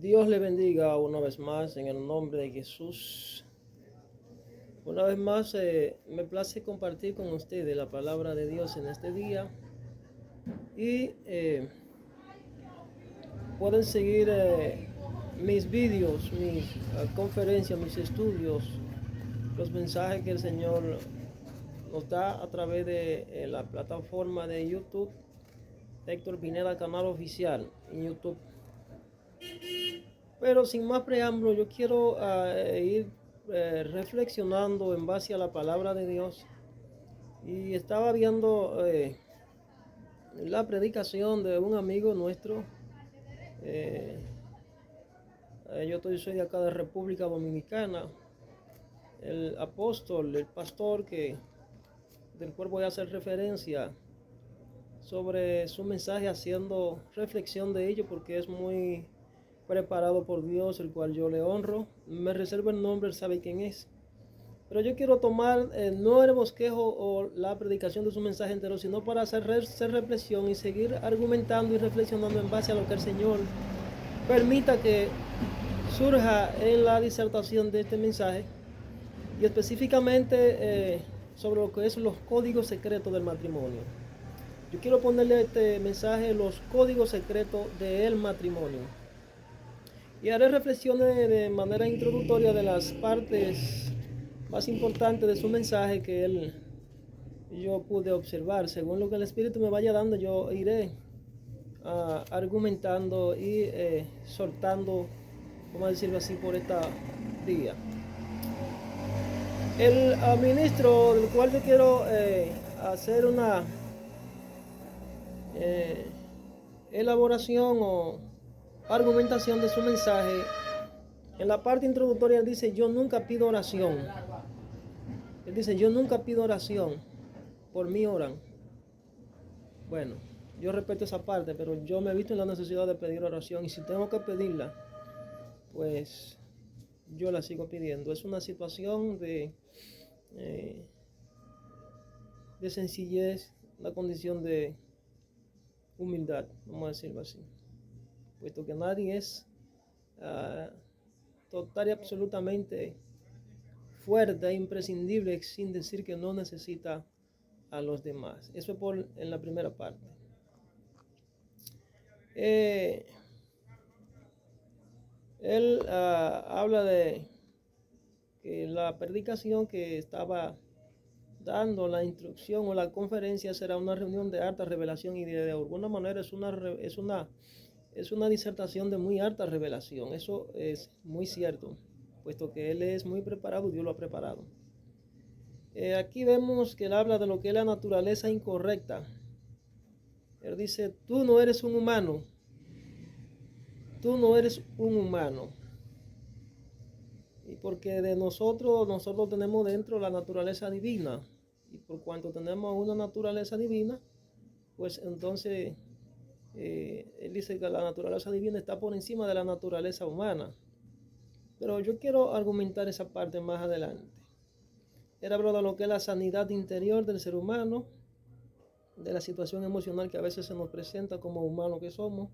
Dios le bendiga una vez más en el nombre de Jesús. Una vez más me place compartir con ustedes la palabra de Dios en este día y pueden seguir mis vídeos, mis conferencias, mis estudios, los mensajes que el Señor nos da a través de la plataforma de YouTube, Héctor Pineda Canal Oficial en YouTube. Pero sin más preámbulo, yo quiero ir reflexionando en base a la palabra de Dios. Y estaba viendo la predicación de un amigo nuestro. eh, soy de acá de República Dominicana. El apóstol, el pastor del cual voy a hacer referencia sobre su mensaje, haciendo reflexión de ello, porque es muy preparado por Dios, el cual yo le honro. Me reservo el nombre, él sabe quién es. Pero yo quiero tomar no el bosquejo o la predicación de su mensaje entero, sino para hacer reflexión y seguir argumentando y reflexionando en base a lo que el Señor permita que surja en la disertación de este mensaje, y específicamente sobre lo que es los códigos secretos del matrimonio. Yo quiero ponerle a este mensaje los códigos secretos del matrimonio. Y haré reflexiones de manera introductoria de las partes más importantes de su mensaje que yo pude observar. Según lo que el Espíritu me vaya dando, yo iré argumentando y soltando, vamos a decirlo así, por esta día. El ministro del cual yo quiero hacer una eh, elaboración o argumentación de su mensaje, en la parte introductoria él dice: yo nunca pido oración. Él dice: yo nunca pido oración, por mí oran. Bueno, yo respeto esa parte, pero yo me he visto en la necesidad de pedir oración, y si tengo que pedirla, pues yo la sigo pidiendo. Es una situación eh, de sencillez, una condición de humildad, vamos a decirlo así, puesto que nadie es total y absolutamente fuerte e imprescindible sin decir que no necesita a los demás. Eso es en la primera parte. Él habla de que la predicación que estaba dando, la instrucción o la conferencia, será una reunión de alta revelación, y de alguna manera es una disertación de muy alta revelación. Eso es muy cierto, puesto que él es muy preparado, Dios lo ha preparado. Aquí vemos que él habla de lo que es la naturaleza incorrecta. Él dice: tú no eres un humano. Tú no eres un humano. Y porque de nosotros tenemos dentro la naturaleza divina. Y por cuanto tenemos una naturaleza divina, pues entonces él dice que la naturaleza divina está por encima de la naturaleza humana. Pero yo quiero argumentar esa parte más adelante. Él habla de lo que es la sanidad interior del ser humano, de la situación emocional que a veces se nos presenta como humanos que somos,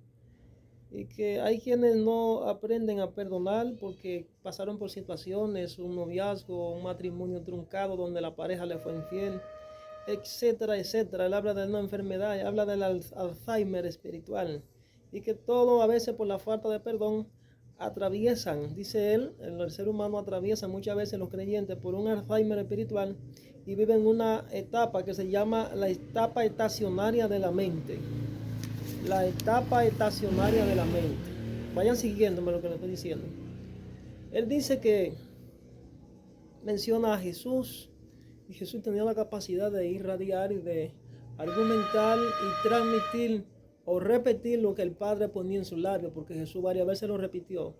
y que hay quienes no aprenden a perdonar porque pasaron por situaciones, un noviazgo, un matrimonio truncado donde la pareja le fue infiel, etcétera, etcétera. Él habla de una enfermedad, habla del Alzheimer espiritual, y que todo a veces por la falta de perdón atraviesan, dice él, el ser humano atraviesa muchas veces, los creyentes, por un Alzheimer espiritual, y viven una etapa que se llama la etapa estacionaria de la mente. La etapa estacionaria de la mente. Vayan siguiéndome lo que les estoy diciendo. Él dice que menciona a Jesús, y Jesús tenía la capacidad de irradiar y de argumentar y transmitir o repetir lo que el Padre ponía en sus labios, porque Jesús varias veces lo repitió: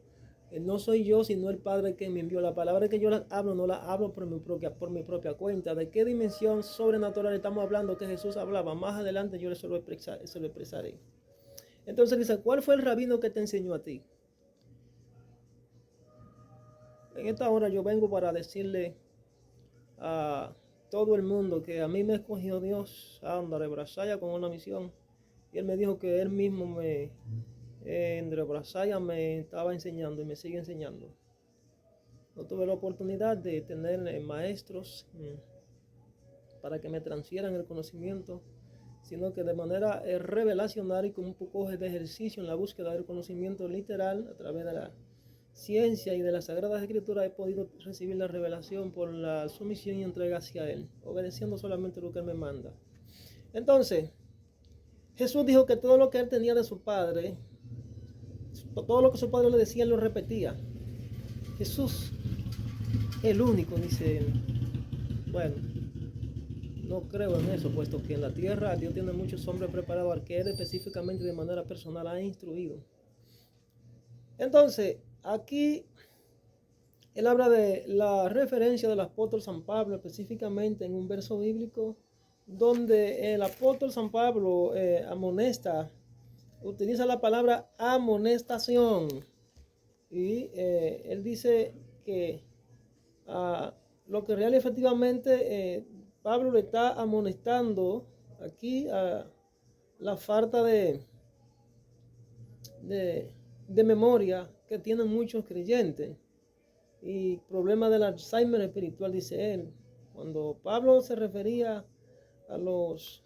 no soy yo, sino el Padre que me envió. La palabra que yo hablo, no la hablo por mi propia cuenta. ¿De qué dimensión sobrenatural estamos hablando que Jesús hablaba? Más adelante yo se lo expresaré. Entonces dice: ¿cuál fue el rabino que te enseñó a ti? En esta hora yo vengo para decirle a todo el mundo que a mí me escogió Dios, anda, Brasaya, con una misión. Y Él me dijo que Él mismo en Brasaya me estaba enseñando y me sigue enseñando. No tuve la oportunidad de tener maestros para que me transfieran el conocimiento, sino que de manera revelacional y con un poco de ejercicio en la búsqueda del conocimiento literal a través de la ciencia y de las Sagradas Escrituras he podido recibir la revelación por la sumisión y entrega hacia Él, obedeciendo solamente lo que Él me manda. Entonces, Jesús dijo que todo lo que Él tenía de su Padre, todo lo que su Padre le decía, Él lo repetía. Jesús, el único, dice Él. Bueno, no creo en eso, puesto que en la tierra Dios tiene muchos hombres preparados al que Él específicamente de manera personal ha instruido. Entonces, aquí Él habla de la referencia del apóstol San Pablo, específicamente en un verso bíblico, donde el apóstol San Pablo amonesta, utiliza la palabra amonestación. Y él dice que lo que real efectivamente Pablo le está amonestando aquí a la falta de memoria que tienen muchos creyentes y problema del Alzheimer espiritual, dice él. Cuando Pablo se refería a los,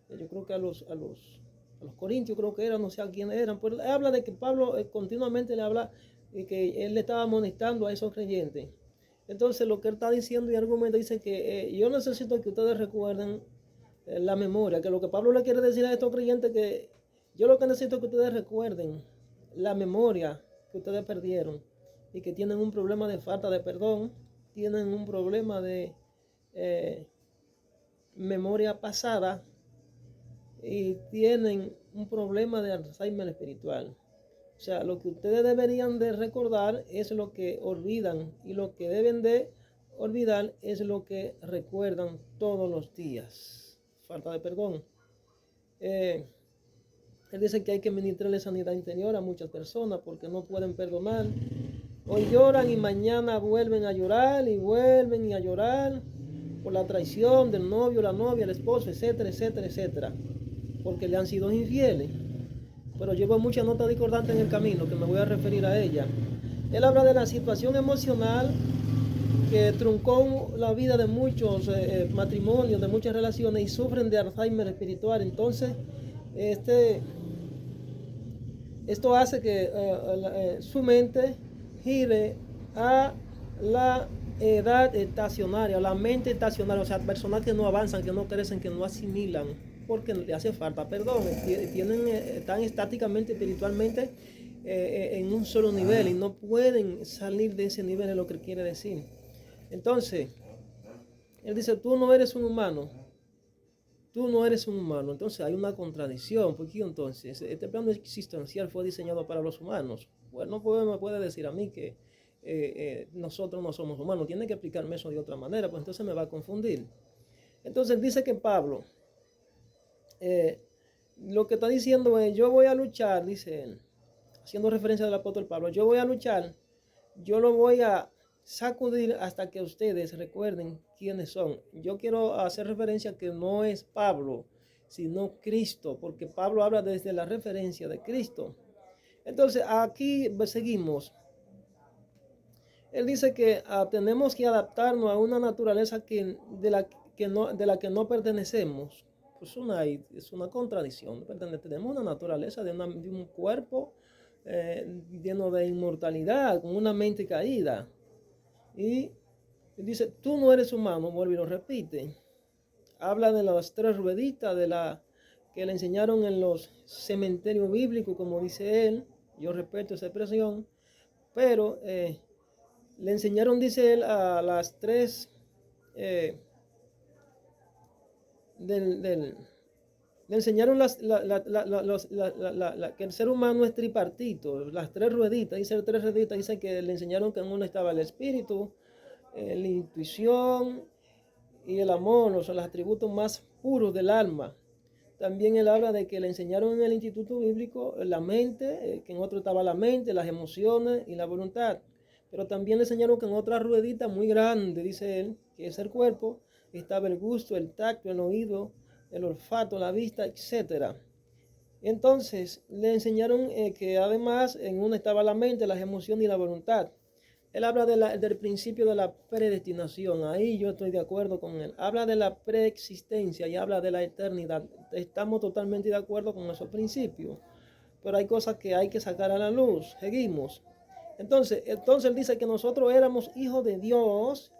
yo creo que a los corintios, creo que eran, no sé a quién eran, pues habla de que Pablo continuamente le habla y que él le estaba amonestando a esos creyentes. Entonces lo que él está diciendo y argumenta dice que yo necesito que ustedes recuerden la memoria, que lo que Pablo le quiere decir a estos creyentes que yo lo que necesito es que ustedes recuerden la memoria que ustedes perdieron y que tienen un problema de falta de perdón, tienen un problema de memoria pasada y tienen un problema de Alzheimer espiritual. O sea, lo que ustedes deberían de recordar es lo que olvidan y lo que deben de olvidar es lo que recuerdan todos los días. Falta de perdón. Él dice que hay que ministrarle sanidad interior a muchas personas porque no pueden perdonar. Hoy lloran y mañana vuelven a llorar y vuelven a llorar por la traición del novio, la novia, el esposo, etcétera, etcétera, etcétera, porque le han sido infieles. Pero llevo muchas notas discordantes en el camino que me voy a referir a ella. Él habla de la situación emocional que truncó la vida de muchos matrimonios, de muchas relaciones y sufren de Alzheimer espiritual. Entonces, esto hace que su mente gire a la edad estacionaria, la mente estacionaria, o sea, personas que no avanzan, que no crecen, que no asimilan, porque le hace falta perdón, están estáticamente, espiritualmente en un solo nivel y no pueden salir de ese nivel, es lo que quiere decir. Entonces, él dice, tú no eres un humano. Tú no eres un humano, entonces hay una contradicción, porque entonces este plano existencial fue diseñado para los humanos. Bueno, me puede decir a mí que nosotros no somos humanos, tiene que explicarme eso de otra manera, pues entonces me va a confundir. Entonces dice que Pablo, lo que está diciendo es, yo voy a luchar, dice él, haciendo referencia al apóstol Pablo, yo voy a luchar, yo lo voy a sacudir hasta que ustedes recuerden quiénes son. Yo quiero hacer referencia que no es Pablo, sino Cristo, porque Pablo habla desde la referencia de Cristo. Entonces, aquí seguimos. Él dice que tenemos que adaptarnos a una naturaleza de la que no pertenecemos. Pues es una contradicción. Tenemos una naturaleza de un cuerpo lleno de inmortalidad, con una mente caída. Y dice, tú no eres humano, vuelve y lo repite. Habla de las tres rueditas que le enseñaron en los cementerios bíblicos, como dice él. Yo respeto esa expresión. Pero le enseñaron, dice él, a las tres le enseñaron que el ser humano es tripartito, las tres rueditas, dice que le enseñaron que en uno estaba el espíritu, la intuición y el amor, o sea, los atributos más puros del alma. También él habla de que le enseñaron en el instituto bíblico la mente, que en otro estaba la mente, las emociones y la voluntad. Pero también le enseñaron que en otra ruedita muy grande, dice él, que es el cuerpo, estaba el gusto, el tacto, el oído, el olfato, la vista, etc. Entonces le enseñaron que además en una estaba la mente, las emociones y la voluntad. Él habla del principio de la predestinación. Ahí yo estoy de acuerdo con él. Habla de la preexistencia y habla de la eternidad. Estamos totalmente de acuerdo con esos principios. Pero hay cosas que hay que sacar a la luz. Seguimos. Entonces él dice que nosotros éramos hijos de Dios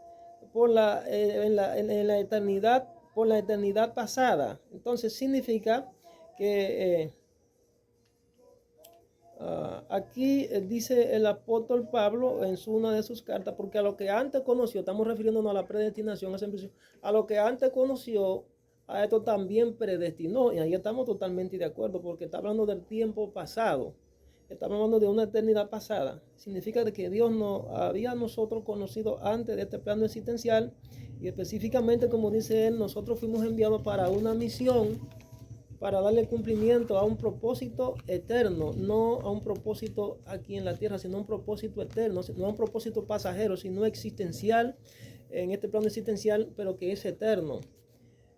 en la eternidad, por la eternidad pasada. Entonces significa que aquí dice el apóstol Pablo en una de sus cartas, porque a lo que antes conoció, estamos refiriéndonos a la predestinación, a lo que antes conoció, a esto también predestinó, y ahí estamos totalmente de acuerdo, porque está hablando del tiempo pasado, estamos hablando de una eternidad pasada, significa que Dios nos había nosotros conocido antes de este plano existencial, y específicamente, como dice él, nosotros fuimos enviados para una misión, para darle cumplimiento a un propósito eterno, no a un propósito aquí en la tierra, sino a un propósito eterno, no a un propósito pasajero, sino existencial, en este plano existencial, pero que es eterno.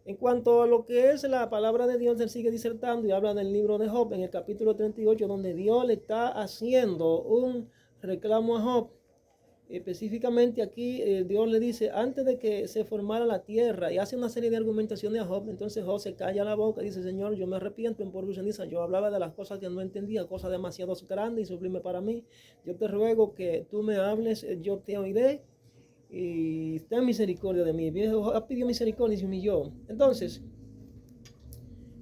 En cuanto a lo que es la palabra de Dios, él sigue disertando y habla del libro de Job, en el capítulo 38, donde Dios le está haciendo un reclamo a Job. Específicamente aquí Dios le dice, antes de que se formara la tierra, y hace una serie de argumentaciones a Job. Entonces Job se calla la boca y dice, Señor, yo me arrepiento en polvo y ceniza. Yo hablaba de las cosas que no entendía, cosas demasiado grandes y sublimes para mí. Yo te ruego que tú me hables, yo te oiré y ten misericordia de mí. Job pidió misericordia y se humilló. Entonces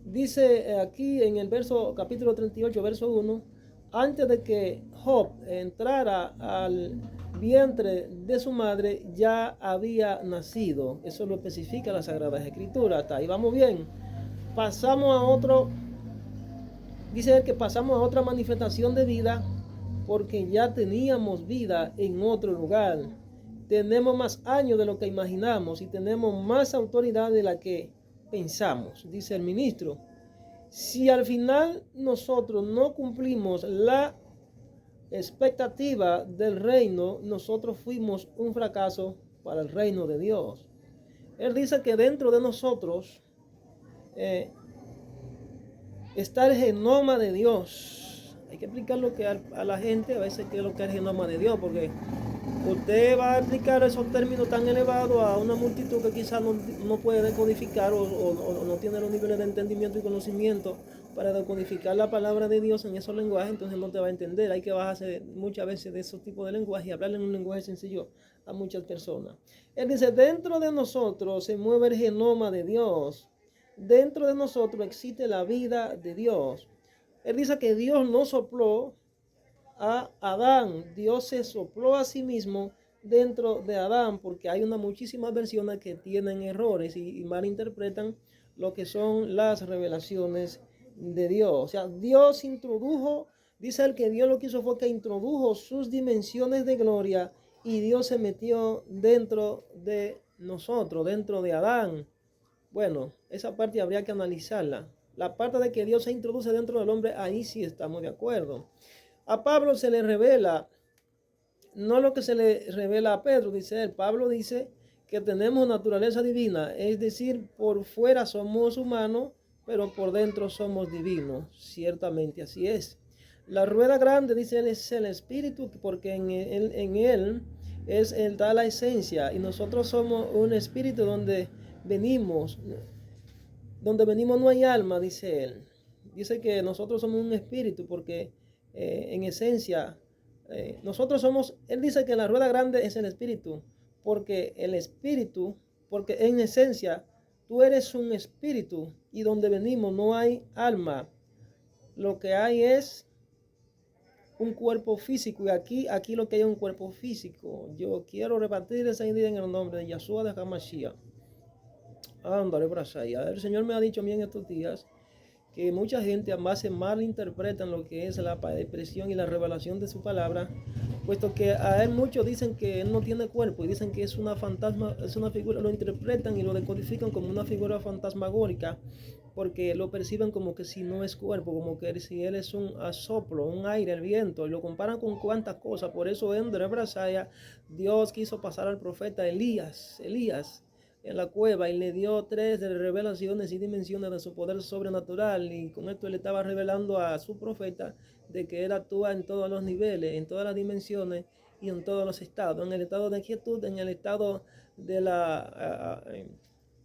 dice aquí en el capítulo 38, verso 1, antes de que Job entrara al vientre de su madre, ya había nacido. Eso lo especifica la Sagrada Escritura. Hasta ahí vamos bien. Pasamos a otro, dice él que pasamos a otra manifestación de vida, porque ya teníamos vida en otro lugar. Tenemos más años de lo que imaginamos y tenemos más autoridad de la que pensamos, dice el ministro. Si al final nosotros no cumplimos la expectativa del reino, nosotros fuimos un fracaso para el reino de Dios. Él dice que dentro de nosotros está el genoma de Dios. Hay que explicar lo que a la gente a veces qué es lo que es el genoma de Dios, porque usted va a explicar esos términos tan elevados a una multitud que quizás no puede decodificar o no tiene los niveles de entendimiento y conocimiento para decodificar la palabra de Dios en esos lenguajes. Entonces no te va a entender. Hay que bajarse muchas veces de esos tipos de lenguajes y hablarle en un lenguaje sencillo a muchas personas. Él dice, dentro de nosotros se mueve el genoma de Dios. Dentro de nosotros existe la vida de Dios. Él dice que Dios no sopló a Adán, Dios se sopló a sí mismo dentro de Adán, porque hay muchísimas versiones que tienen errores y malinterpretan lo que son las revelaciones de Dios. O sea, Dios introdujo, dice el que Dios lo que hizo fue que introdujo sus dimensiones de gloria y Dios se metió dentro de nosotros, dentro de Adán. Bueno, esa parte habría que analizarla. La parte de que Dios se introduce dentro del hombre, ahí sí estamos de acuerdo. A Pablo se le revela, no lo que se le revela a Pedro, dice él. Pablo dice que tenemos naturaleza divina, es decir, por fuera somos humanos, pero por dentro somos divinos. Ciertamente así es. La rueda grande, dice él, es el espíritu, porque en él da la esencia, y nosotros somos un espíritu donde venimos no hay alma, dice él. Dice que nosotros somos un espíritu porque en esencia nosotros somos, él dice que la rueda grande es el espíritu, porque el espíritu, porque en esencia tú eres un espíritu y donde venimos no hay alma. Lo que hay es un cuerpo físico, y aquí lo que hay es un cuerpo físico. Yo quiero repartir esa idea en el nombre de Yahshua de Hamashiach. Ándale, allá. El Señor me ha dicho a mí en estos días que mucha gente además se malinterpreta lo que es la expresión y la revelación de su palabra, puesto que a él muchos dicen que él no tiene cuerpo y dicen que es una fantasma, es una figura, lo interpretan y lo decodifican como una figura fantasmagórica, porque lo perciben como que si no es cuerpo, como que si él es un soplo, un aire, el viento, y lo comparan con cuantas cosas. Por eso en Debre Brasaya Dios quiso pasar al profeta Elías en la cueva y le dio 3 de revelaciones y dimensiones de su poder sobrenatural, y con esto le estaba revelando a su profeta de que él actúa en todos los niveles, en todas las dimensiones y en todos los estados, en el estado de quietud, en el estado de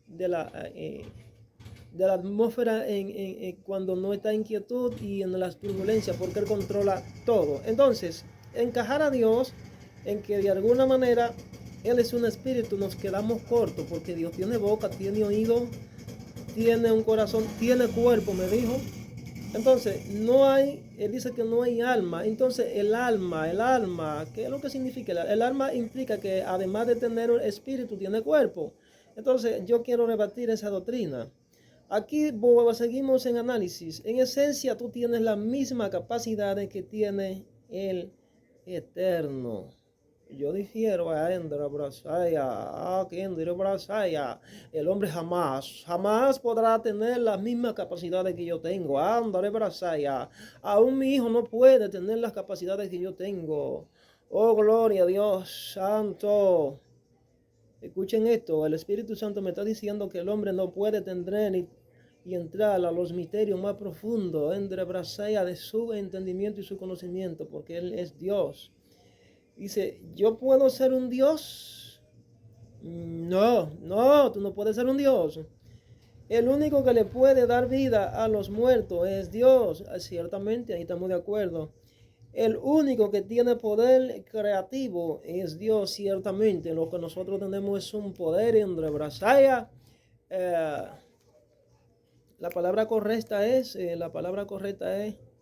de la, eh, de la atmósfera cuando no está en quietud, y en las turbulencias, porque Él controla todo. Entonces, encajar a Dios en que de alguna manera Él es un espíritu, nos quedamos cortos, porque Dios tiene boca, tiene oído, tiene un corazón, tiene cuerpo, me dijo. Entonces, no hay, Él dice que no hay alma. Entonces, el alma, ¿qué es lo que significa? El alma implica que además de tener espíritu, tiene cuerpo. Entonces, yo quiero rebatir esa doctrina. Aquí seguimos en análisis. En esencia, tú tienes la misma capacidad que tiene el Eterno. Yo difiero a Endra Brasaya, el hombre jamás podrá tener las mismas capacidades que yo tengo. Andare Brasaya, aún mi hijo no puede tener las capacidades que yo tengo. Oh, gloria a Dios Santo. Escuchen esto, el Espíritu Santo me está diciendo que el hombre no puede tener y entrar a los misterios más profundos, entre brasaya de su entendimiento y su conocimiento, porque Él es Dios. Dice, ¿yo puedo ser un Dios? No, tú no puedes ser un Dios. El único que le puede dar vida a los muertos es Dios. Ciertamente, ahí estamos de acuerdo. El único que tiene poder creativo es Dios, ciertamente. Lo que nosotros tenemos es un poder en Brasaya. La palabra correcta es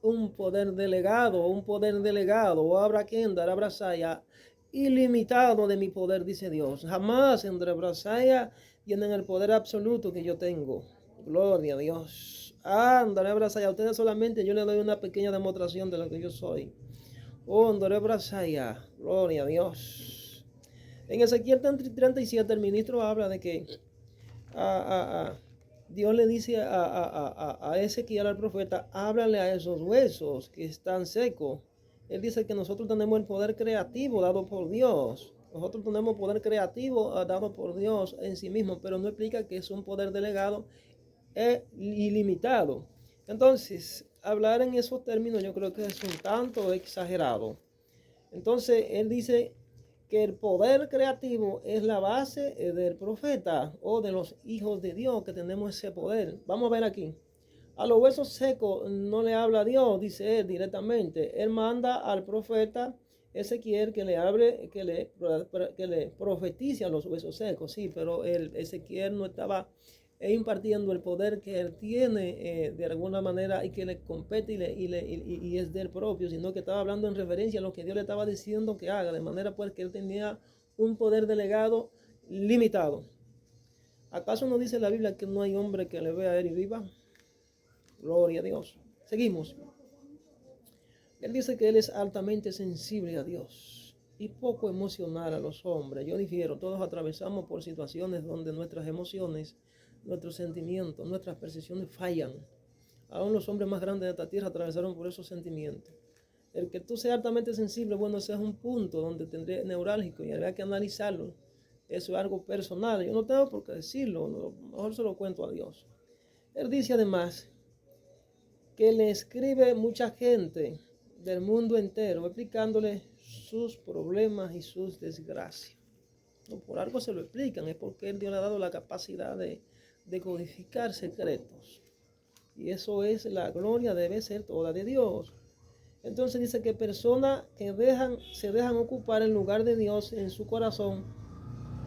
un poder delegado, o habrá quien dará Brasaya, ilimitado de mi poder, dice Dios. Jamás en Brasaya tienen el poder absoluto que yo tengo. Gloria a Dios. André Brasaya, a ustedes solamente yo les doy una pequeña demostración de lo que yo soy. André Brasaya, gloria a Dios. En Ezequiel 37 el ministro habla de que Dios le dice a Ezequiel, al profeta, háblale a esos huesos que están secos. Él dice que nosotros tenemos el poder creativo dado por Dios. Nosotros tenemos poder creativo dado por Dios en sí mismo, pero no explica que es un poder delegado e ilimitado. Entonces, hablar en esos términos yo creo que es un tanto exagerado. Entonces, él dice que el poder creativo es la base del profeta o de los hijos de Dios, que tenemos ese poder. Vamos a ver aquí. A los huesos secos no le habla a Dios, dice él directamente. Él manda al profeta Ezequiel que le hable, que le profetice a los huesos secos. Sí, pero Ezequiel no estaba impartiendo el poder que él tiene de alguna manera y que le compete y es del propio, sino que estaba hablando en referencia a lo que Dios le estaba diciendo que haga, de manera pues que él tenía un poder delegado limitado. ¿Acaso no dice la Biblia que no hay hombre que le vea a él y viva? Gloria a Dios. Seguimos. Él dice que él es altamente sensible a Dios y poco emocional a los hombres. Yo difiero, todos atravesamos por situaciones donde nuestras emociones, nuestros sentimientos, nuestras percepciones fallan. Aún los hombres más grandes de esta tierra atravesaron por esos sentimientos. El que tú seas altamente sensible, bueno, ese es un punto donde tendré neurálgico y habría que analizarlo. Eso es algo personal. Yo no tengo por qué decirlo, mejor se lo cuento a Dios. Él dice además que le escribe mucha gente del mundo entero explicándole sus problemas y sus desgracias. No por algo se lo explican, es porque Dios le ha dado la capacidad de codificar secretos. Y eso es la gloria, debe ser toda de Dios. Entonces dice que personas que se dejan ocupar en lugar de Dios en su corazón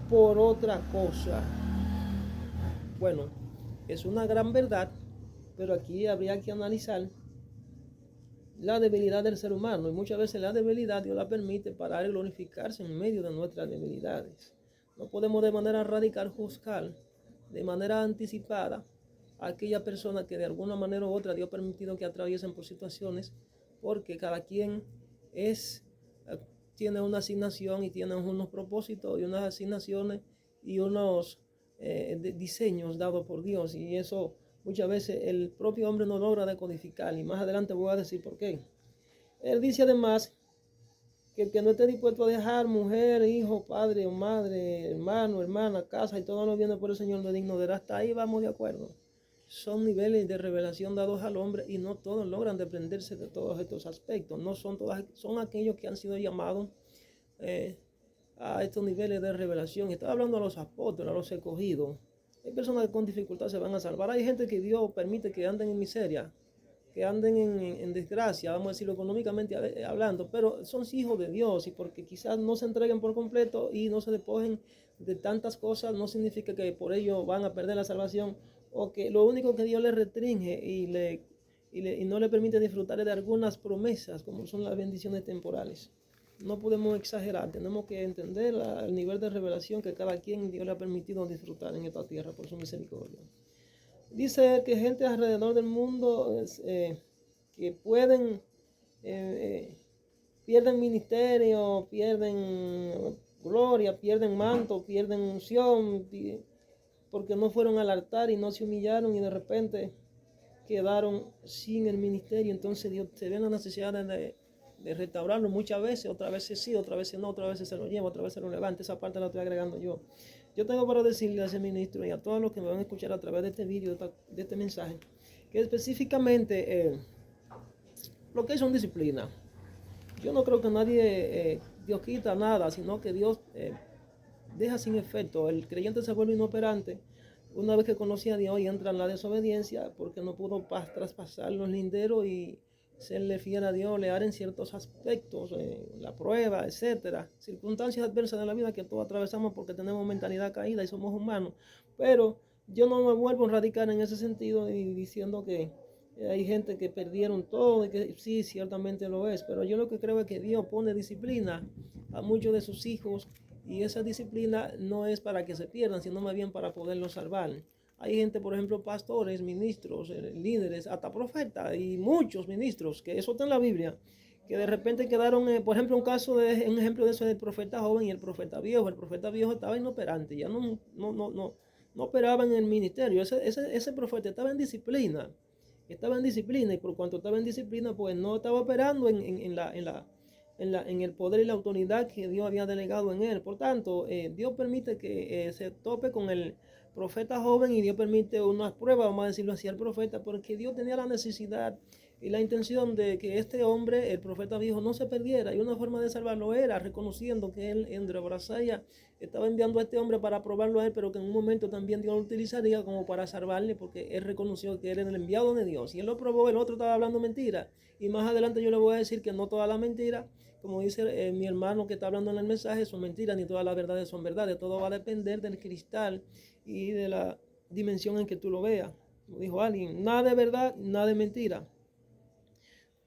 por otra cosa. Bueno, es una gran verdad, pero aquí habría que analizar la debilidad del ser humano, y muchas veces la debilidad Dios la permite para glorificarse en medio de nuestras debilidades. No podemos de manera radical juzgar de manera anticipada a aquella persona que de alguna manera u otra Dios ha permitido que atraviesen por situaciones, porque cada quien tiene una asignación y tiene unos propósitos y unas asignaciones y unos diseños dados por Dios, y eso muchas veces el propio hombre no logra decodificar, y más adelante voy a decir por qué. Él dice además que el que no esté dispuesto a dejar mujer, hijo, padre o madre, hermano, hermana, casa y todo lo viene por el Señor no es digno de él. Hasta ahí vamos de acuerdo. Son niveles de revelación dados al hombre y no todos logran desprenderse de todos estos aspectos. No son todas, son aquellos que han sido llamados a estos niveles de revelación. Estaba hablando a los apóstoles, a los escogidos. Hay personas que con dificultad se van a salvar. Hay gente que Dios permite que anden en miseria, que anden en desgracia, vamos a decirlo económicamente hablando, pero son hijos de Dios y porque quizás no se entreguen por completo y no se despojen de tantas cosas, no significa que por ello van a perder la salvación o que lo único que Dios les restringe y no le permite disfrutar de algunas promesas como son las bendiciones temporales. No podemos exagerar, tenemos que entender el nivel de revelación que cada quien Dios le ha permitido disfrutar en esta tierra por su misericordia. Dice que gente alrededor del mundo que pierden ministerio, pierden gloria, pierden manto, pierden unción, porque no fueron al altar y no se humillaron y de repente quedaron sin el ministerio. Entonces Dios se ve en la necesidad de restaurarlo muchas veces, otras veces sí, otras veces no, otras veces se lo lleva, otras veces se lo levanta. Esa parte la estoy agregando yo. Yo tengo para decirle a ese ministro y a todos los que me van a escuchar a través de este vídeo, de este mensaje, que específicamente lo que es una disciplina. Yo no creo que nadie, Dios quita nada, sino que Dios deja sin efecto. El creyente se vuelve inoperante una vez que conoce a Dios y entra en la desobediencia porque no pudo traspasar los linderos y serle fiel a Dios, leer en ciertos aspectos, la prueba, etcétera, circunstancias adversas de la vida que todos atravesamos porque tenemos mentalidad caída y somos humanos. Pero yo no me vuelvo a radicar en ese sentido y diciendo que hay gente que perdieron todo y que sí, ciertamente lo es, pero yo lo que creo es que Dios pone disciplina a muchos de sus hijos y esa disciplina no es para que se pierdan, sino más bien para poderlos salvar. Hay gente, por ejemplo, pastores, ministros, líderes, hasta profetas y muchos ministros, que eso está en la Biblia, que de repente quedaron, por ejemplo, un ejemplo de eso es el profeta joven y el profeta viejo. El profeta viejo estaba inoperante, ya no operaba en el ministerio. Ese profeta estaba en disciplina, y por cuanto estaba en disciplina, pues no estaba operando en el poder y la autoridad que Dios había delegado en él. Por tanto, Dios permite que se tope con el profeta joven y Dios permite unas pruebas, vamos a decirlo así, al profeta, porque Dios tenía la necesidad y la intención de que este hombre, el profeta viejo, no se perdiera. Y una forma de salvarlo era reconociendo que él, en Brasaya, estaba enviando a este hombre para probarlo a él, pero que en un momento también Dios lo utilizaría como para salvarle, porque él reconoció que él era el enviado de Dios. Y él lo probó, el otro estaba hablando mentira. Y más adelante yo le voy a decir que no todas las mentiras, como dice mi hermano que está hablando en el mensaje, son mentiras, ni todas las verdades son verdades. Todo va a depender del cristal y de la dimensión en que tú lo veas. Como dijo alguien, nada de verdad, nada de mentira.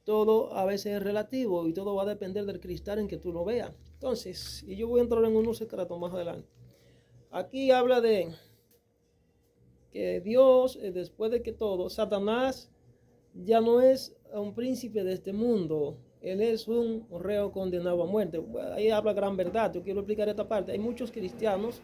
Todo a veces es relativo y todo va a depender del cristal en que tú lo veas. Entonces, y yo voy a entrar en unos secretos más adelante. Aquí habla de que Dios, después de que todo, Satanás ya no es un príncipe de este mundo. Él es un reo condenado a muerte. Ahí habla gran verdad. Yo quiero explicar esta parte. Hay muchos cristianos,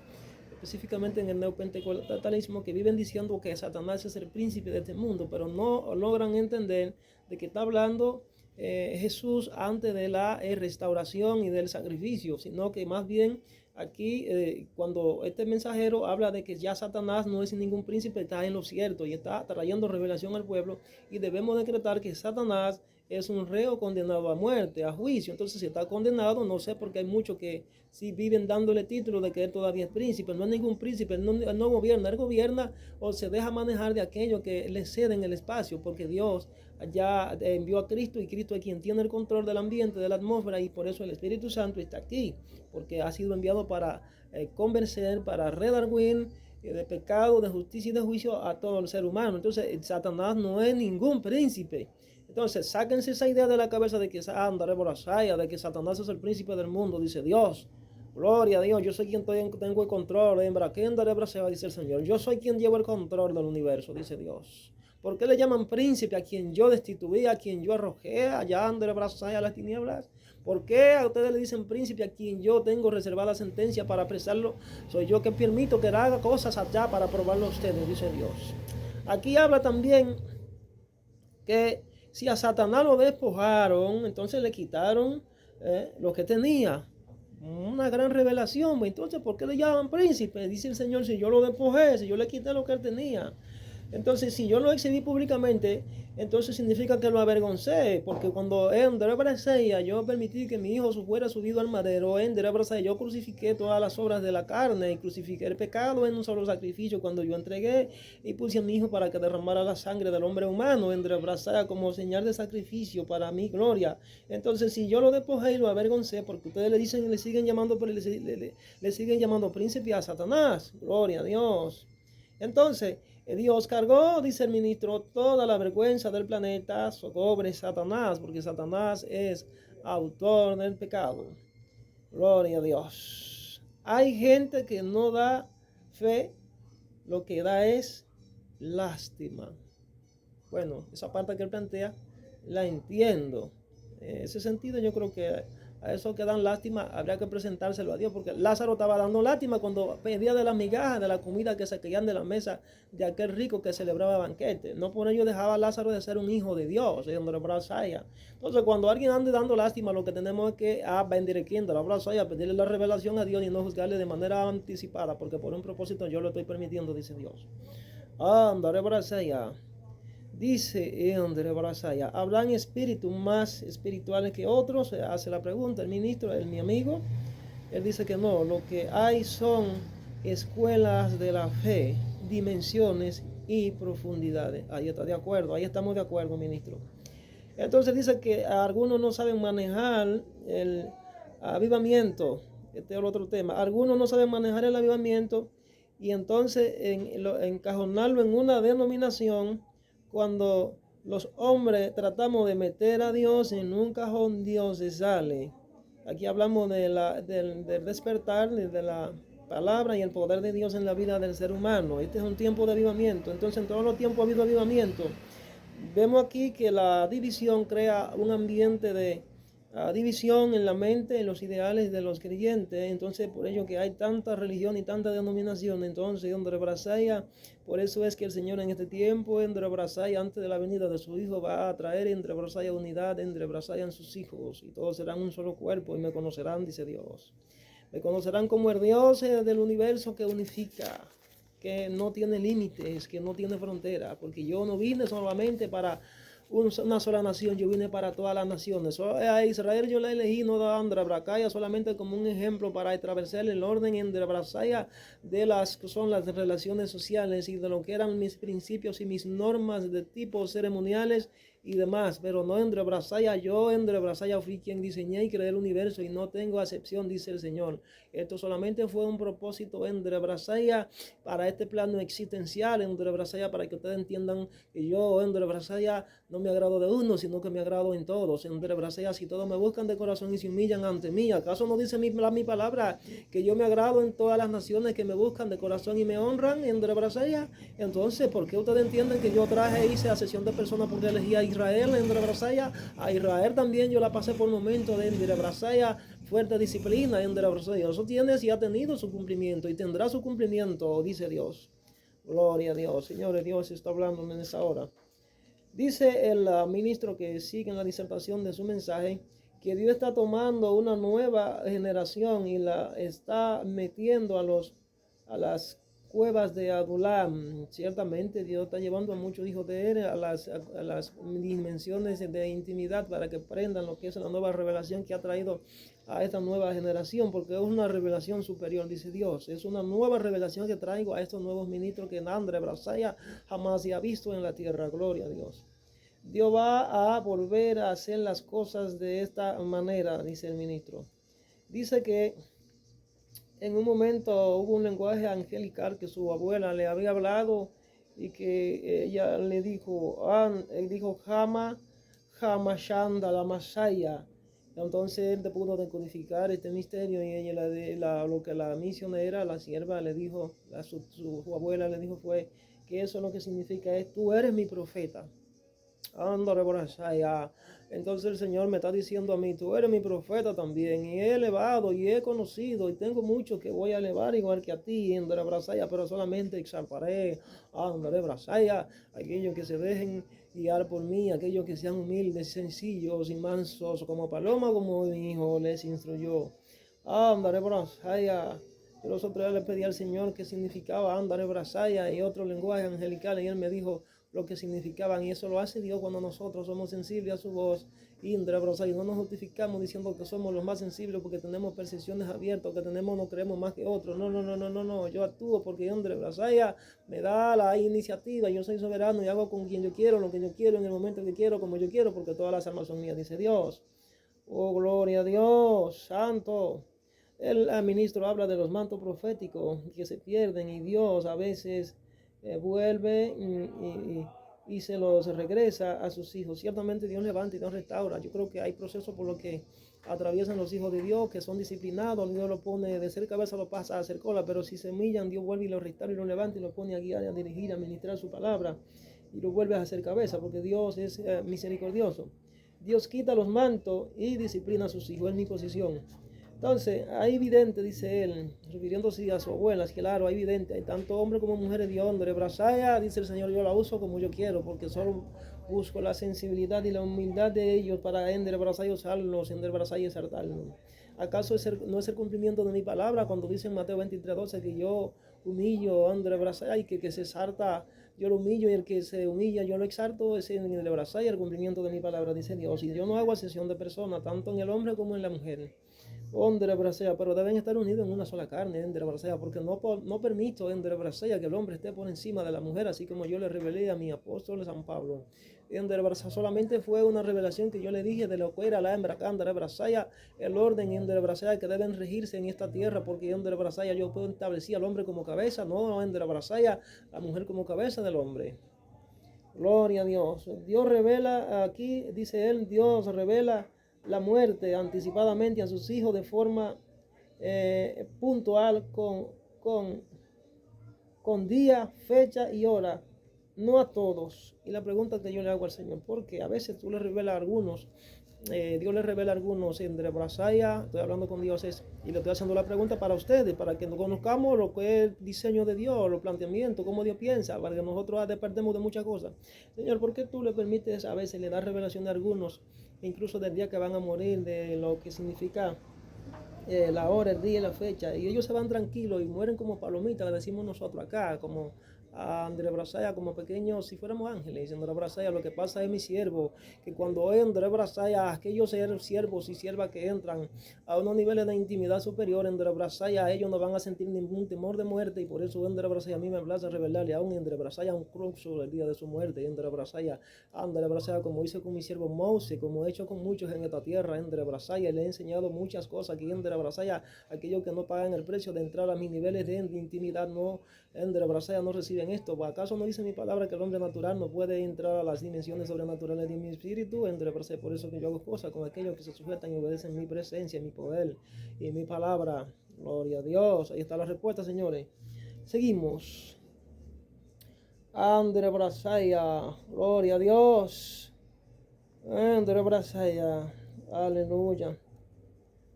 específicamente en el neopentecostalismo, que viven diciendo que Satanás es el príncipe de este mundo, pero no logran entender de que está hablando Jesús antes de la restauración y del sacrificio, sino que más bien aquí cuando este mensajero habla de que ya Satanás no es ningún príncipe, está en lo cierto y está trayendo revelación al pueblo, y debemos decretar que Satanás es un reo condenado a muerte, a juicio. Entonces, si está condenado, no sé, porque hay muchos que sí viven dándole título de que él todavía es príncipe. No es ningún príncipe, él no gobierna. Él gobierna o se deja manejar de aquello que le cede en el espacio, porque Dios ya envió a Cristo y Cristo es quien tiene el control del ambiente, de la atmósfera, y por eso el Espíritu Santo está aquí, porque ha sido enviado para convencer, para redarguir de pecado, de justicia y de juicio a todo el ser humano. Entonces, Satanás no es ningún príncipe. Entonces, sáquense esa idea de la cabeza de que de que Satanás es el príncipe del mundo, dice Dios. Gloria a Dios, yo soy quien tengo el control, dice el Señor. Yo soy quien lleva el control del universo, dice Dios. ¿Por qué le llaman príncipe a quien yo destituí, a quien yo arrojé allá a las tinieblas? ¿Por qué a ustedes le dicen príncipe a quien yo tengo reservada sentencia para apresarlo? Soy yo que permito que haga cosas allá para probarlo a ustedes, dice Dios. Aquí habla también que si a Satanás lo despojaron, entonces le quitaron lo que tenía. Una gran revelación. Entonces, ¿por qué le llaman príncipe? Dice el Señor, si yo lo despojé, si yo le quité lo que él tenía. Entonces, si yo lo exhibí públicamente, entonces significa que lo avergoncé, porque cuando en Derebraseya yo permití que mi hijo fuera subido al madero, en Derebraseya yo crucifiqué todas las obras de la carne y crucifiqué el pecado en un solo sacrificio cuando yo entregué y puse a mi hijo para que derramara la sangre del hombre humano en Derebraseya como señal de sacrificio para mi gloria. Entonces, si yo lo despojé y lo avergoncé, porque ustedes le dicen y le siguen llamando, le siguen llamando príncipe a Satanás, gloria a Dios. Entonces, Dios cargó, dice el ministro, toda la vergüenza del planeta sobre Satanás, porque Satanás es autor del pecado. Gloria a Dios. Hay gente que no da fe, lo que da es lástima. Bueno, esa parte que él plantea, la entiendo. En ese sentido, yo creo que a esos que dan lástima habría que presentárselo a Dios, porque Lázaro estaba dando lástima cuando pedía de las migajas de la comida que se caían de la mesa de aquel rico que celebraba banquete. No por ello dejaba a Lázaro de ser un hijo de Dios, Entonces, cuando alguien ande dando lástima, lo que tenemos es que bendiriendo la brasaya, pedirle la revelación a Dios y no juzgarle de manera anticipada, porque por un propósito yo lo estoy permitiendo, dice Dios. Andare brasaya. Dice André Barasaya, ¿habrán espíritus más espirituales que otros? Hace la pregunta el ministro, mi amigo. Él dice que no, lo que hay son escuelas de la fe, dimensiones y profundidades. Ahí está de acuerdo, ahí estamos de acuerdo, ministro. Entonces dice que algunos no saben manejar el avivamiento. Este es el otro tema. Algunos no saben manejar el avivamiento y entonces encajonarlo en una denominación. Cuando los hombres tratamos de meter a Dios en un cajón, Dios se sale. Aquí hablamos del despertar, de la palabra y el poder de Dios en la vida del ser humano. Este es un tiempo de avivamiento. Entonces, en todos los tiempos ha habido avivamiento. Vemos aquí que la división crea un ambiente de división en la mente, en los ideales de los creyentes. Entonces, por ello que hay tanta religión y tanta denominación. Entonces, André Brasaya, por eso es que el Señor en este tiempo, André Brasaya, antes de la venida de su Hijo, va a traer entre Brasaya unidad, entre Brasaya en sus hijos, y todos serán un solo cuerpo y me conocerán, dice Dios. Me conocerán como el Dios del universo que unifica, que no tiene límites, que no tiene frontera, porque yo no vine solamente para una sola nación, yo vine para todas las naciones. A Israel yo le elegí, no da Andra Bracaya, solamente como un ejemplo para atravesar el orden en Bracaya de las que son las relaciones sociales y de lo que eran mis principios y mis normas de tipo ceremoniales y demás, pero no en Brasaya. Yo en Brasaya fui quien diseñé y creé el universo y no tengo acepción, dice el Señor. Esto solamente fue un propósito en Brasaya para este plano existencial, en Brasaya, para que ustedes entiendan que yo en Brasaya no me agrado de uno, sino que me agrado en todos. En Brasaya, si todos me buscan de corazón y se humillan ante mí, ¿acaso no dice mi palabra que yo me agrado en todas las naciones que me buscan de corazón y me honran en Brasaya? Entonces, ¿por qué ustedes entienden que yo hice a sesión de personas porque elegí a Israel en Brasaya? A Israel también yo la pasé por momentos de Brasaya, fuerte disciplina en Brasaya. Eso tiene y ha tenido su cumplimiento y tendrá su cumplimiento, dice Dios. Gloria a Dios. Señores, Dios está hablando en esa hora. Dice el ministro que sigue en la disertación de su mensaje que Dios está tomando una nueva generación y la está metiendo a las cuevas de Adulam. Ciertamente Dios está llevando a muchos hijos de él a las dimensiones de intimidad para que aprendan lo que es la nueva revelación que ha traído a esta nueva generación, porque es una revelación superior, dice Dios. Es una nueva revelación que traigo a estos nuevos ministros que André Brasaya jamás se ha visto en la tierra. Gloria a Dios. Dios va a volver a hacer las cosas de esta manera, dice el ministro. Dice que en un momento hubo un lenguaje angelical que su abuela le había hablado y que ella le dijo, Jama, Jama Shanda, la Masaya. Entonces él pudo decodificar este misterio y ella lo que la misionera, la sierva, le dijo, su abuela le dijo fue que eso lo que significa es, tú eres mi profeta. Ándale por allá. Entonces el Señor me está diciendo a mí, tú eres mi profeta también, y he elevado y he conocido, y tengo mucho que voy a elevar igual que a ti, André Brasaya, pero solamente exaltaré, André Brasaya, aquellos que se dejen guiar por mí, aquellos que sean humildes, sencillos y mansos, como paloma, como mi hijo les instruyó. André Brasaya. Yo los otros días le pedí al Señor qué significaba André Brasaya y otro lenguaje angelical, y Él me dijo lo que significaban, y eso lo hace Dios cuando nosotros somos sensibles a su voz. Indra, y no nos justificamos diciendo que somos los más sensibles porque tenemos percepciones abiertas, que tenemos, no creemos más que otros. No, no, no, no, no, no. Yo actúo porque Indra Brasaya me da la iniciativa. Yo soy soberano y hago con quien yo quiero, lo que yo quiero, en el momento que quiero, como yo quiero, porque todas las almas son mías, dice Dios. Oh, gloria a Dios, santo. El ministro habla de los mantos proféticos que se pierden, y Dios a veces vuelve y se los regresa a sus hijos. Ciertamente Dios levanta y Dios restaura. Yo creo que hay procesos por los que atraviesan los hijos de Dios, que son disciplinados. Dios lo pone de ser cabeza, lo pasa a hacer cola, pero si se humillan, Dios vuelve y lo restaura y lo levanta y lo pone a guiar, a dirigir, a ministrar su palabra, y lo vuelve a hacer cabeza, porque Dios es misericordioso. Dios quita los mantos y disciplina a sus hijos. Es mi posición. Entonces, hay evidente, dice él, refiriéndose a su abuela, es claro, hay evidente, hay tanto hombres como mujeres de hombre. Brasaya, dice el Señor, yo la uso como yo quiero, porque solo busco la sensibilidad y la humildad de ellos para Ender Brasaya usarlos, Ender Brasaya exaltarlos. ¿Acaso no es el cumplimiento de mi palabra cuando dice en Mateo 23:12 que yo humillo a Ender Brasaya y que se exalta, yo lo humillo, y el que se humilla yo lo exalto? Es en el Brasaya el cumplimiento de mi palabra, dice Dios. Y yo no hago excepción de personas, tanto en el hombre como en la mujer. Ondre Brasea, pero deben estar unidos en una sola carne, Endre Brasea, porque no permito, Endre Brasea, que el hombre esté por encima de la mujer, así como yo le revelé a mi apóstol San Pablo. Endre Brasea solamente fue una revelación que yo le dije de lo que era la hembra, Endre Brasea, el orden, Endre Brasea, que deben regirse en esta tierra, porque Endre Brasea yo puedo establecer al hombre como cabeza, no Endre Brasea, la mujer como cabeza del hombre. Gloria a Dios. Dios revela, aquí dice él, Dios revela la muerte anticipadamente a sus hijos de forma puntual, con día, fecha y hora, no a todos. Y la pregunta que yo le hago al Señor, porque a veces tú le revelas a algunos, Dios le revela a algunos entre Brasaya, estoy hablando con Dios, y le estoy haciendo la pregunta para ustedes, para que conozcamos lo que es el diseño de Dios, los planteamientos, cómo Dios piensa, para que nosotros despertemos de muchas cosas. Señor, ¿por qué tú le permites a veces, le das revelación a algunos, incluso del día que van a morir, de lo que significa la hora, el día y la fecha, y ellos se van tranquilos y mueren como palomitas, le decimos nosotros acá, como a André Brasaya, como pequeños, si fuéramos ángeles? André Brasaya, lo que pasa es, mi siervo, que cuando André Brasaya, aquellos siervos y siervas que entran a unos niveles de intimidad superior, André Brasaya, ellos no van a sentir ningún temor de muerte, y por eso André Brasaya a mí me place revelarle a un André Brasaya un cruzo el día de su muerte. André Brasaya, como hice con mi siervo Mose, como he hecho con muchos en esta tierra, André Brasaya, le he enseñado muchas cosas que André Brasaya, aquellos que no pagan el precio de entrar a mis niveles de intimidad, no, André Brasaya, no reciben esto. ¿Acaso no dice mi palabra que el hombre natural no puede entrar a las dimensiones sobrenaturales de mi espíritu? André Brasaya, por eso que yo hago cosas con aquellos que se sujetan y obedecen mi presencia, mi poder y mi palabra. Gloria a Dios. Ahí está la respuesta, señores. Seguimos. André Brasaya, gloria a Dios. André Brasaya, aleluya.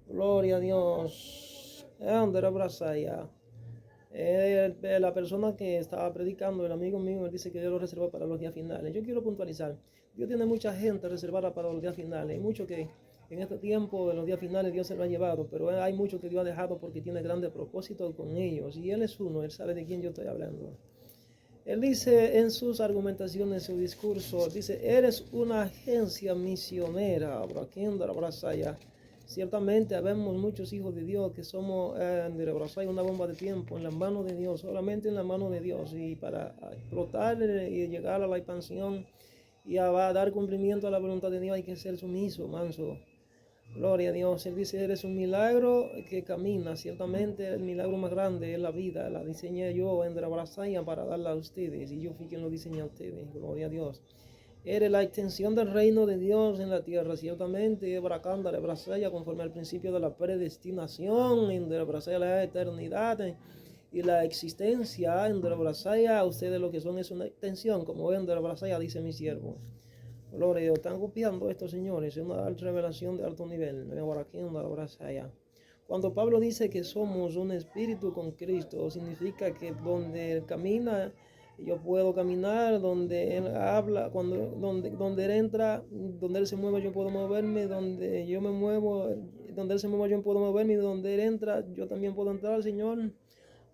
Gloria a Dios. André Brasaya. La persona que estaba predicando, el amigo mío, él dice que Dios lo reservó para los días finales. Yo quiero puntualizar. Dios tiene mucha gente reservada para los días finales. Hay mucho que en este tiempo de los días finales Dios se lo ha llevado, pero hay mucho que Dios ha dejado porque tiene grandes propósitos con ellos. Y Él es uno, Él sabe de quién yo estoy hablando. Él dice en sus argumentaciones, en su discurso, dice, eres una agencia misionera, Brasaya. Ciertamente habemos muchos hijos de Dios que somos una bomba de tiempo en las manos de Dios, solamente en las manos de Dios, y para explotar y llegar a la expansión y a dar cumplimiento a la voluntad de Dios hay que ser sumiso, manso. Gloria a Dios. Él dice, eres un milagro que camina. Ciertamente el milagro más grande es la vida. La diseñé yo en Brasaya para darla a ustedes, y yo fui quien lo diseñé a ustedes. Gloria a Dios. Eres la extensión del reino de Dios en la tierra. Ciertamente, Bracanda de Brasaya, conforme al principio de la predestinación, en Brasaya la eternidad y la existencia en Brasaya, ustedes lo que son es una extensión, como en Brasaya dice mi siervo. Gloria a Dios. Están copiando esto, señores. Es una revelación de alto nivel. Cuando Pablo dice que somos un espíritu con Cristo, significa que donde Él camina, yo puedo caminar, donde Él habla, donde Él entra, donde Él se mueve, yo puedo moverme, donde yo me muevo, donde Él se mueve, yo puedo moverme, y donde Él entra, yo también puedo entrar, Señor.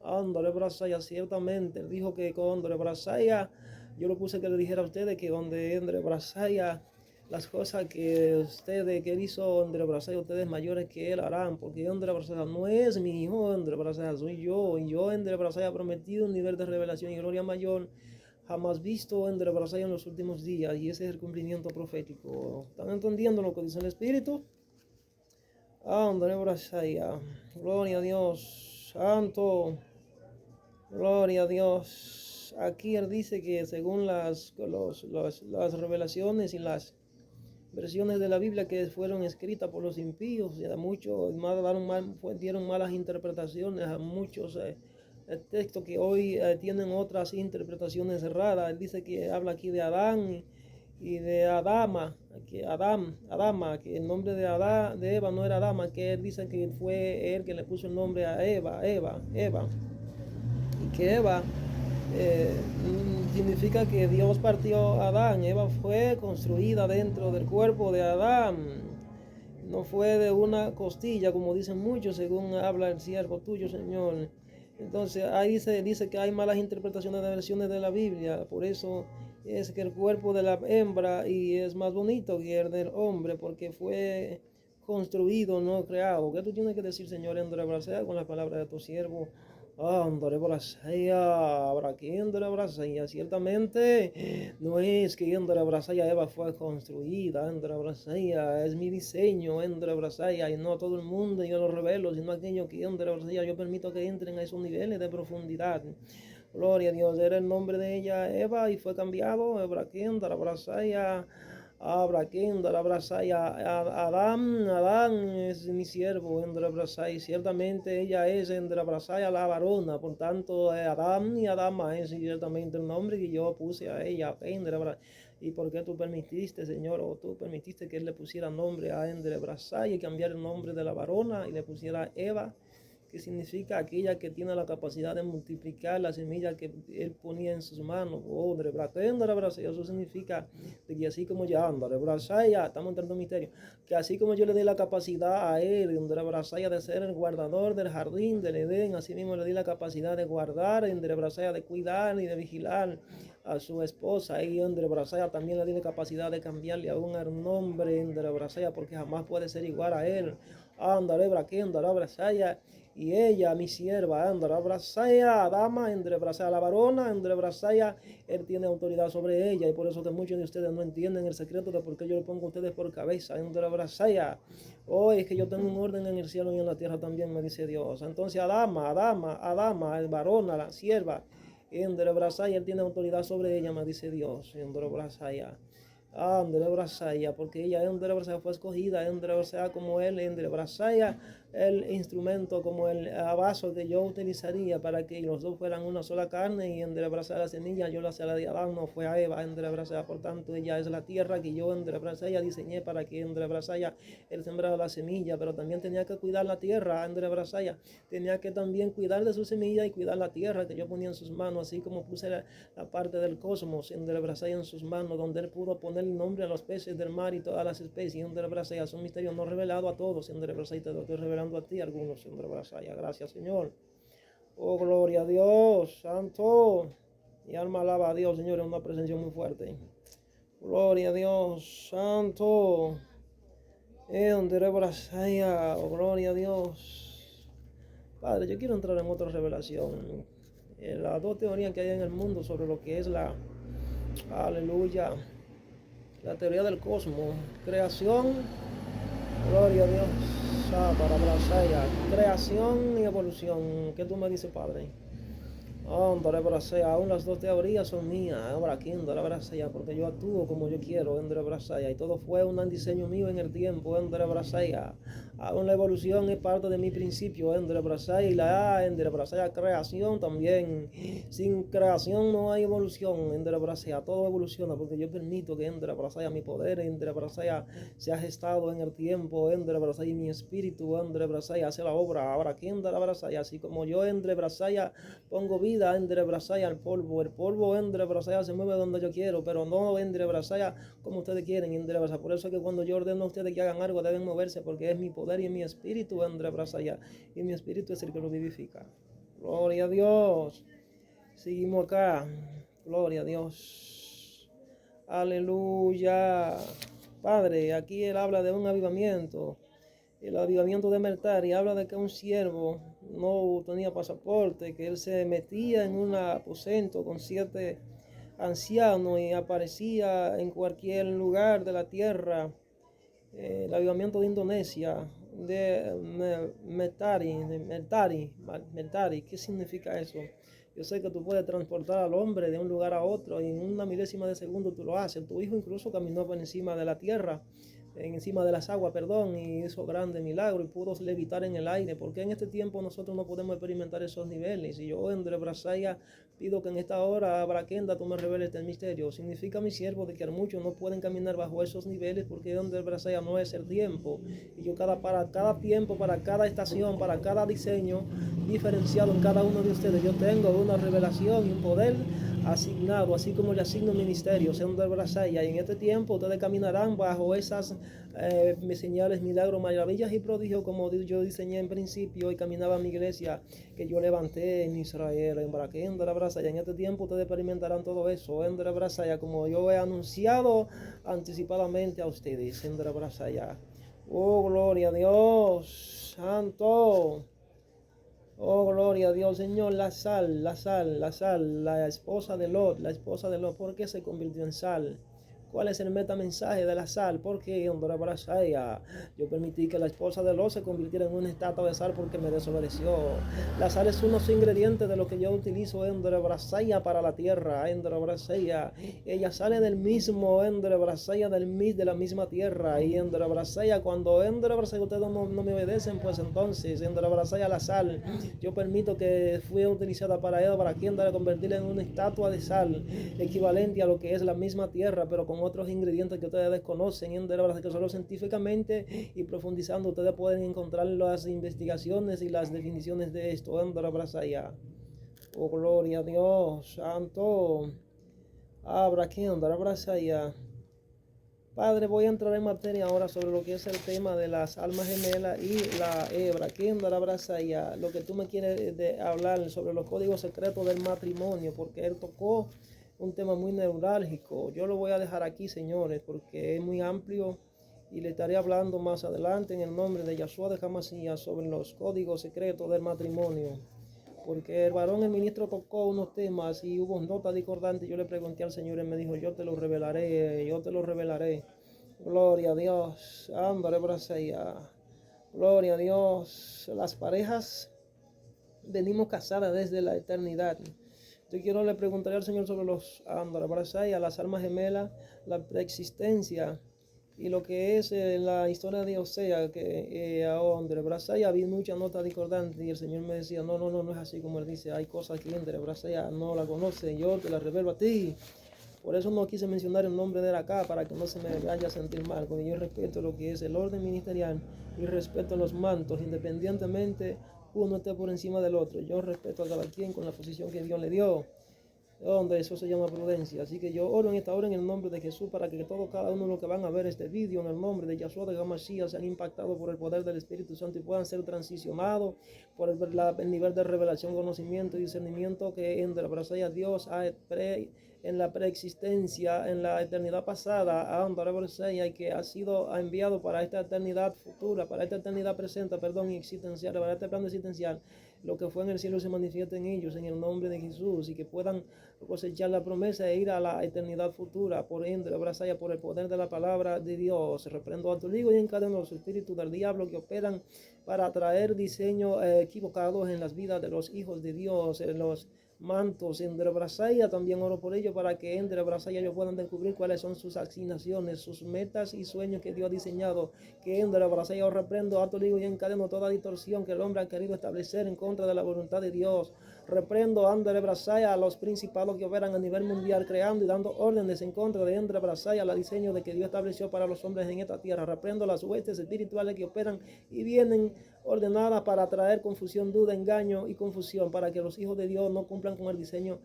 Ándale, Brasaya, ciertamente. Él dijo que con André Brasaya, yo lo puse que le dijera a ustedes que donde André Brasaya, las cosas que ustedes, que él hizo André Brasaya, ustedes mayores que él harán, porque André Brasaya no es mi hijo, André Brasaya soy yo, y yo André Brasaya prometido un nivel de revelación y gloria mayor jamás visto André Brasaya en los últimos días, y ese es el cumplimiento profético. ¿Están entendiendo lo que dice el Espíritu? André Brasaya, gloria a Dios, santo. Gloria a Dios. Aquí él dice que según las revelaciones y las versiones de la Biblia que fueron escritas por los impíos, a muchos dieron malas interpretaciones a muchos textos que hoy tienen otras interpretaciones erradas. Él dice que habla aquí de Adán y de Adama, que el nombre de Eva no era Adama, que él dice que fue él que le puso el nombre a Eva. Y que Eva significa que Dios partió a Adán. Eva fue construida dentro del cuerpo de Adán. No fue de una costilla, como dicen muchos, según habla el siervo tuyo, Señor. Entonces ahí dice que hay malas interpretaciones de versiones de la Biblia. Por eso es que el cuerpo de la hembra y es más bonito que el del hombre, porque fue construido, no creado. ¿Qué tú tienes que decir, Señor, en Brasea con la palabra de tu siervo? André Brasaya, André Brasaya, ciertamente no es que André Brasaya Eva fue construida, André Brasaya es mi diseño, André Brasaya, y no a todo el mundo yo lo revelo, sino a aquellos que André Brasaya yo permito que entren a esos niveles de profundidad. Gloria a Dios, era el nombre de ella Eva y fue cambiado, André Brasaya. La Brasaya, Adán es mi siervo, Endra Brasaya, ciertamente ella es Endra Brasaya la varona, por tanto Adán y Adama es ciertamente el nombre que yo puse a ella, Endra Brasaya. ¿Y por qué tú permitiste, Señor, o tú permitiste que él le pusiera nombre a Endra Brasaya y cambiar el nombre de la varona y le pusiera Eva? Que significa aquella que tiene la capacidad de multiplicar la semilla que él ponía en sus manos. Eso significa de que así como ya anda, estamos entrando en misterio, que así como yo le di la capacidad a él, de ser el guardador del jardín del Edén, así mismo le di la capacidad de guardar, de cuidar y de vigilar a su esposa. Y también le di la capacidad de cambiarle aún el nombre porque jamás puede ser igual a él. Y ella, mi sierva, Andra Brasaya, dama, entre Brasaya la varona, entre Brasaya, él tiene autoridad sobre ella, y por eso que muchos de ustedes no entienden el secreto de por qué yo le pongo a ustedes por cabeza, entre Brasaya. Oh, es que yo tengo un orden en el cielo y en la tierra también, me dice Dios. Entonces, Adama, el varona, la sierva, entre Brasaya, él tiene autoridad sobre ella, me dice Dios, entre Brasaya. André Brasaya, porque ella André Brasaya fue escogida, André Brasaya como él, André Brasaya, el instrumento como el vaso que yo utilizaría para que los dos fueran una sola carne, y André Brasaya la semilla, yo la hacía de Adán, no fue a Eva, André Brasaya, por tanto ella es la tierra que yo André Brasaya diseñé para que André Brasaya él sembrara la semilla, pero también tenía que cuidar la tierra, André Brasaya tenía que también cuidar de su semilla y cuidar la tierra que yo ponía en sus manos, así como puse la parte del cosmos, André Brasaya en sus manos, donde él pudo poner el nombre a los peces del mar y todas las especies. André Brasaya, son misterios no revelados a todos. André Brasaya, te lo estoy revelando a ti, algunos. André Brasaya, gracias, Señor. Oh, gloria a Dios, santo. Mi alma alaba a Dios, Señor, es una presencia muy fuerte. Gloria a Dios, santo. André Brasaya, oh, gloria a Dios. Padre, yo quiero entrar en otra revelación. Las dos teorías que hay en el mundo sobre lo que es aleluya, la teoría del cosmos, creación, gloria a Dios, para Brasaya, creación y evolución. ¿Qué tú me dices, Padre? André Brasaya, aún las dos teorías son mías, ahora aquí André Brasaya, porque yo actúo como yo quiero, André Brasaya, y todo fue un diseño mío en el tiempo, André Brasaya. Aún la evolución es parte de mi principio, Endra Brasaya, y la Endra Brasaya creación también. Sin creación no hay evolución, Endra Brasaya, todo evoluciona porque yo permito que Endra Brasaya, mi poder, Endra Brasaya, se ha gestado en el tiempo, Endra Brasaya, y mi espíritu, Endra Brasaya, hace la obra. Ahora aquí Endra Brasaya, así como yo, Endra Brasaya, pongo vida, Endra Brasaya, al polvo. El polvo, Endra Brasaya, se mueve donde yo quiero, pero no, Endra Brasaya, como ustedes quieren, Endra Brasaya. Por eso es que cuando yo ordeno a ustedes que hagan algo, deben moverse, porque es mi poder y mi espíritu, Endra Brasaya, y mi espíritu es el que lo vivifica. Gloria a Dios. Seguimos acá. Gloria a Dios. Aleluya. Padre, aquí él habla de un avivamiento. El avivamiento de Mertari habla de que un siervo no tenía pasaporte, que él se metía en un aposento con 7 ancianos y aparecía en cualquier lugar de la tierra. El avivamiento de Indonesia, de Mertari, ¿qué significa eso? Yo sé que tú puedes transportar al hombre de un lugar a otro y en una milésima de segundo tú lo haces. Tu hijo incluso caminó por encima de la tierra, encima de las aguas, perdón, y hizo grande milagro y pudo levitar en el aire. Porque en este tiempo nosotros no podemos experimentar esos niveles. Y yo, Endra Brasaya, pido que en esta hora, Braquenda, tú me reveles este misterio. Significa, mi siervo, de que muchos no pueden caminar bajo esos niveles porque Endra Brasaya no es el tiempo. Y yo para cada tiempo, para cada estación, para cada diseño diferenciado en cada uno de ustedes, yo tengo una revelación y un poder asignado, así como le asigno ministerios, Endra Brasaya. Y en este tiempo ustedes caminarán bajo esas señales, milagros, maravillas y prodigios como yo diseñé en principio y caminaba en mi iglesia que yo levanté en Israel, en Braquenda, Brasaya. En este tiempo ustedes experimentarán todo eso, Endra Brasaya, como yo he anunciado anticipadamente a ustedes, Endra Brasaya. Oh, gloria a Dios, santo. Oh, gloria a Dios, Señor, la sal, la esposa de Lot, ¿por qué se convirtió en sal? ¿Cuál es el metamensaje de la sal? Porque yo permití que la esposa de Lot se convirtiera en una estatua de sal porque me desobedeció. La sal es uno de los ingredientes de lo que yo utilizo en Brasaya para la tierra, en Brasaya. Ella sale del mismo en Brasaya, de la misma tierra. Y en Brasaya, cuando en Brasaya ustedes no me obedecen, pues entonces en Brasaya la sal, yo permito que fue utilizada para ella, para quien convertirla en una estatua de sal, equivalente a lo que es la misma tierra, pero con otros ingredientes que ustedes desconocen, que solo científicamente y profundizando ustedes pueden encontrar las investigaciones y las definiciones de esto. Oh, gloria a Dios, santo. Abra aquí, Brasaya. Padre, voy a entrar en materia ahora sobre lo que es el tema de las almas gemelas y la hebra. Brasaya, lo que tú me quieres hablar sobre los códigos secretos del matrimonio, porque él tocó un tema muy neurálgico. Yo lo voy a dejar aquí, señores, porque es muy amplio y le estaré hablando más adelante en el nombre de Yahshua de Hamasías sobre los códigos secretos del matrimonio. Porque el varón, el ministro, tocó unos temas y hubo notas discordantes. Yo le pregunté al Señor y me dijo, yo te lo revelaré. Gloria a Dios. Ándale, Brasaya. Gloria a Dios. Las parejas venimos casadas desde la eternidad. Yo quiero le preguntaré al Señor sobre los Brasaya, las almas gemelas, la preexistencia y lo que es la historia de Osea, que Andre Brasaya había muchas notas discordantes y el Señor me decía, no es así como él dice, hay cosas que Andre Brasaya no la conoce, yo te la revelo a ti. Por eso no quise mencionar el nombre de él acá, para que no se me vaya a sentir mal, porque yo respeto lo que es el orden ministerial y respeto los mantos, independientemente uno esté por encima del otro. Yo respeto a cada quien con la posición que Dios le dio. Donde eso se llama prudencia. Así que yo oro en esta hora en el nombre de Jesús para que cada uno de los que van a ver este vídeo en el nombre de Yahshua de Hamashiach sean impactados por el poder del Espíritu Santo y puedan ser transicionados por el nivel de revelación, conocimiento y discernimiento que en Brasaya Dios en la preexistencia, en la eternidad pasada, a Brasaya, y que ha enviado para esta eternidad futura, para esta eternidad presente, y existencial, para este plan existencial. Lo que fue en el cielo se manifiesta en ellos en el nombre de Jesús y que puedan cosechar la promesa e ir a la eternidad futura por ende, Brasaya, por el poder de la palabra de Dios. Reprendo a tu ligo y encadeno los espíritus del diablo que operan para traer diseños equivocados en las vidas de los hijos de Dios, los mantos entre Brasaya. También oro por ellos para que entre Brasaya ellos puedan descubrir cuáles son sus asignaciones, sus metas y sueños que Dios ha diseñado. Que entre Brasaya yo reprendo, ato, ligo y encadeno toda distorsión que el hombre ha querido establecer en contra de la voluntad de Dios. Reprendo Andre Brasaya a los principados que operan a nivel mundial, creando y dando órdenes en contra de Andre Brasaya, la diseño de que Dios estableció para los hombres en esta tierra. Reprendo las huestes espirituales que operan y vienen ordenadas para traer confusión, duda, engaño y confusión, para que los hijos de Dios no cumplan con el diseño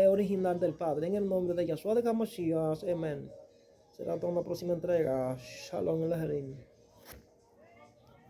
original del Padre. En el nombre de Yahshua de Hamashiach, amén. Será hasta una próxima entrega. Shalom Elohim.